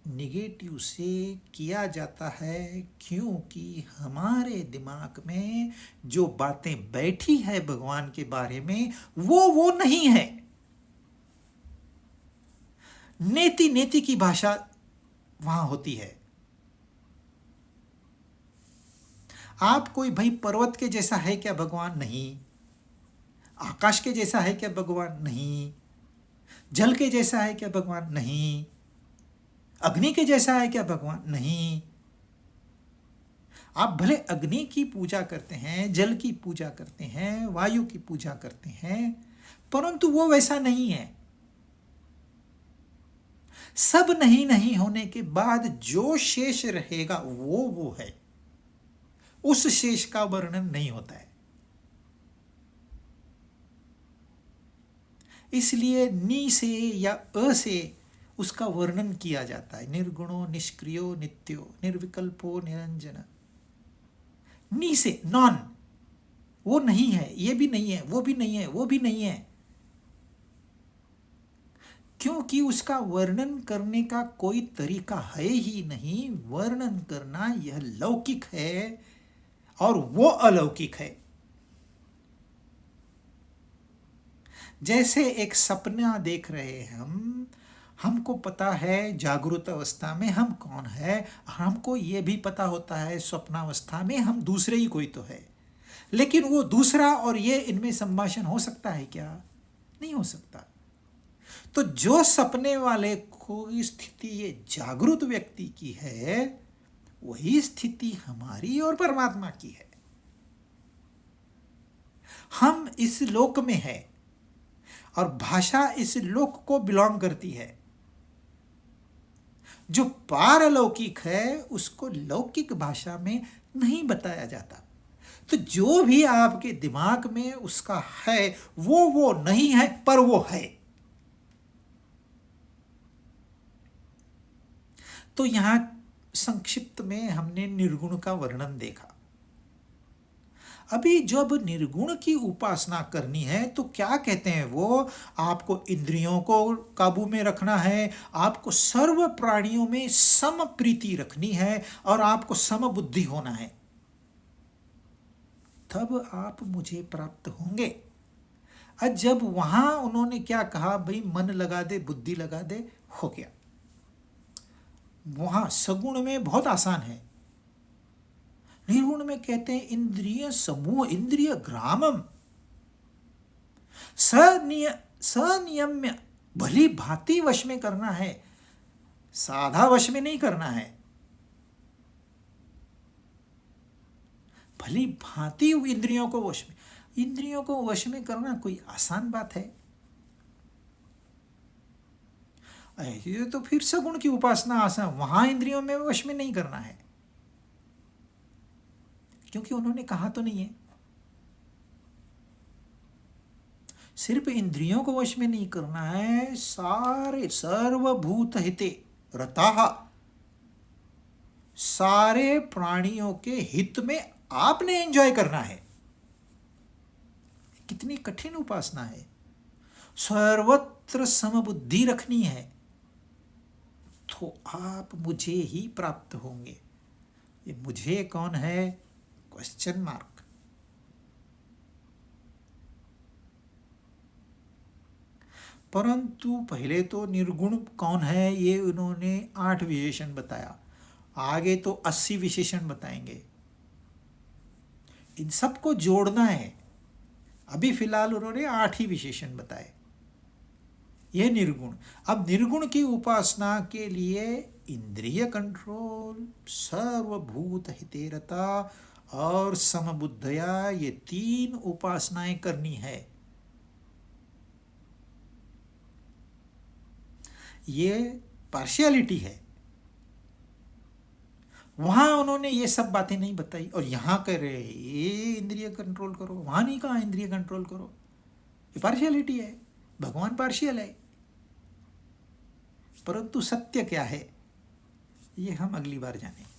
निगेटिव से किया जाता है, क्योंकि हमारे दिमाग में जो बातें बैठी है भगवान के बारे में वो नहीं है। नेति नेति की भाषा वहां होती है। आप कोई भाई पर्वत के जैसा है क्या भगवान? नहीं। आकाश के जैसा है क्या भगवान? नहीं। जल के जैसा है क्या भगवान? नहीं। अग्नि के जैसा है क्या भगवान? नहीं। आप भले अग्नि की पूजा करते हैं, जल की पूजा करते हैं, वायु की पूजा करते हैं, परंतु वो वैसा नहीं है। सब नहीं होने के बाद जो शेष रहेगा वो है। उस शेष का वर्णन नहीं होता है। इसलिए नि से या अ से उसका वर्णन किया जाता है। निर्गुणो निष्क्रियो नित्यो निर्विकल्पो निरंजन। नी से नॉन, वो नहीं है, ये भी नहीं है, वो भी नहीं है, वो भी नहीं है, क्योंकि उसका वर्णन करने का कोई तरीका है ही नहीं। वर्णन करना यह लौकिक है और वो अलौकिक है। जैसे एक सपना देख रहे हैं हमको पता है जागृत अवस्था में हम कौन है, हमको ये भी पता होता है स्वप्नावस्था में हम दूसरे ही कोई तो है, लेकिन वो दूसरा और ये इनमें संभाषण हो सकता है क्या? नहीं हो सकता। तो जो सपने वाले को स्थिति ये जागृत व्यक्ति की है, वही स्थिति हमारी और परमात्मा की है। हम इस लोक में है और भाषा इस लोक को बिलोंग करती है। जो पारलौकिक है उसको लौकिक भाषा में नहीं बताया जाता। तो जो भी आपके दिमाग में उसका है वो नहीं है, पर वो है। तो यहां संक्षिप्त में हमने निर्गुण का वर्णन देखा। अभी जब निर्गुण की उपासना करनी है तो क्या कहते हैं वो? आपको इंद्रियों को काबू में रखना है, आपको सर्व प्राणियों में सम प्रीति रखनी है और आपको सम बुद्धि होना है, तब आप मुझे प्राप्त होंगे। और जब वहां उन्होंने क्या कहा, भाई मन लगा दे, बुद्धि लगा दे, हो गया। वहां सगुण में बहुत आसान है। निर्गुण में कहते हैं इंद्रिय समूह, इंद्रिय ग्रामम सनियम्य, भली भांति वश में करना है, साधा वश में नहीं करना है। भली भांति इंद्रियों को वश में, इंद्रियों को वश में करना कोई आसान बात है? ये तो फिर सगुण की उपासना आसान, वहां इंद्रियों में वश में नहीं करना है, क्योंकि उन्होंने कहा तो नहीं है। सिर्फ इंद्रियों को वश में नहीं करना है, सारे सर्वभूत हिते रताः, सारे प्राणियों के हित में आपने एंजॉय करना है। कितनी कठिन उपासना है। सर्वत्र समबुद्धि रखनी है, तो आप मुझे ही प्राप्त होंगे। ये मुझे कौन है? Question mark. परंतु पहले तो निर्गुण कौन है ये उन्होंने 8 विशेषण बताया, आगे तो 80 विशेषण बताएंगे। इन सबको जोड़ना है। अभी फिलहाल उन्होंने 8 ही विशेषण बताए। यह निर्गुण। अब निर्गुण की उपासना के लिए इंद्रिय कंट्रोल, सर्वभूत हितेरता और समबुद्धया, ये 3 उपासनाएं करनी है। ये पार्शियलिटी है। वहां उन्होंने ये सब बातें नहीं बताई और यहां कह रहे ये इंद्रिय कंट्रोल करो, वहां नहीं कहा इंद्रिय कंट्रोल करो। ये पार्शियलिटी है। भगवान पार्शियल है। परंतु सत्य क्या है ये हम अगली बार जानेंगे।